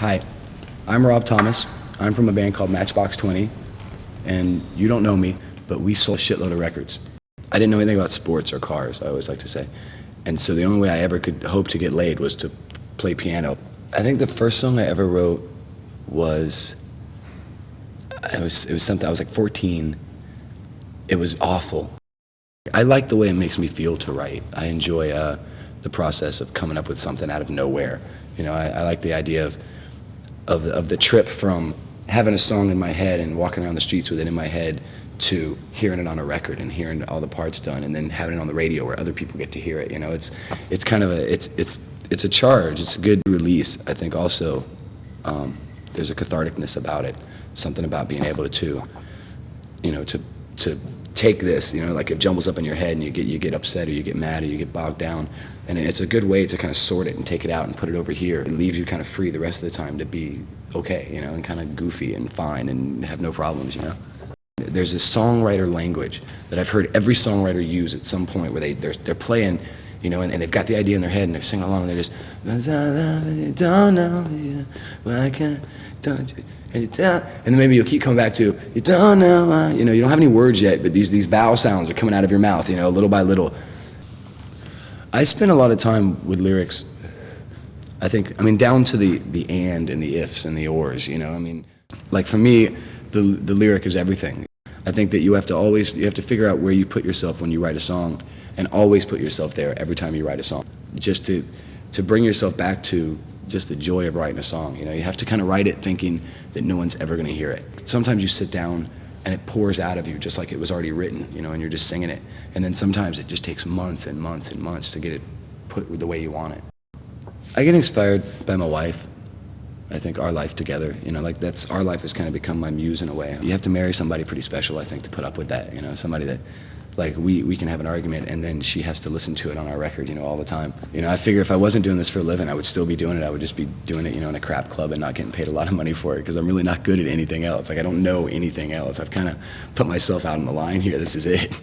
Hi, I'm Rob Thomas. I'm from a band called Matchbox 20, and you don't know me, but we sold a shitload of records. I didn't know anything about sports or cars, I always like to say. And so the only way I ever could hope to get laid was to play piano. I think the first song I ever wrote was, it was something, I was like 14. It was awful. I like the way it makes me feel to write. I enjoy the process of coming up with something out of nowhere. You know, I like the idea of the trip from having a song in my head and walking around the streets with it in my head to hearing it on a record and hearing all the parts done and then having it on the radio where other people get to hear it. You know, it's kind of it's a charge. It's a good release. I think also there's a catharticness about it. Something about being able to, you know, to take this, you know, like it jumbles up in your head and you get upset or you get mad or you get bogged down, and it's a good way to kind of sort it and take it out and put it over here. It leaves you kind of free the rest of the time to be okay, you know, and kind of goofy and fine and have no problems, you know. There's this songwriter language that I've heard every songwriter use at some point where they're playing, you know, and they've got the idea in their head and they're singing along and they're just, don't know, why can't, don't you, and then maybe you'll keep coming back to, you don't know why, you know, you don't have any words yet, but these vowel sounds are coming out of your mouth, you know, little by little. I spend a lot of time with lyrics, I think, I mean, down to the and the ifs and the ors, you know, I mean, like for me, the lyric is everything. I think that you have to figure out where you put yourself when you write a song, and always put yourself there every time you write a song. Just to bring yourself back to just the joy of writing a song. You know, you have to kind of write it thinking that no one's ever going to hear it. Sometimes you sit down and it pours out of you just like it was already written, you know, and you're just singing it. And then sometimes it just takes months and months and months to get it put the way you want it. I get inspired by my wife. I think our life together, you know, like our life has kind of become my muse in a way. You have to marry somebody pretty special, I think, to put up with that, you know, somebody that, like, we can have an argument and then she has to listen to it on our record, you know, all the time. You know, I figure if I wasn't doing this for a living, I would still be doing it. I would just be doing it, you know, in a crap club and not getting paid a lot of money for it because I'm really not good at anything else. Like, I don't know anything else. I've kind of put myself out on the line here. This is it.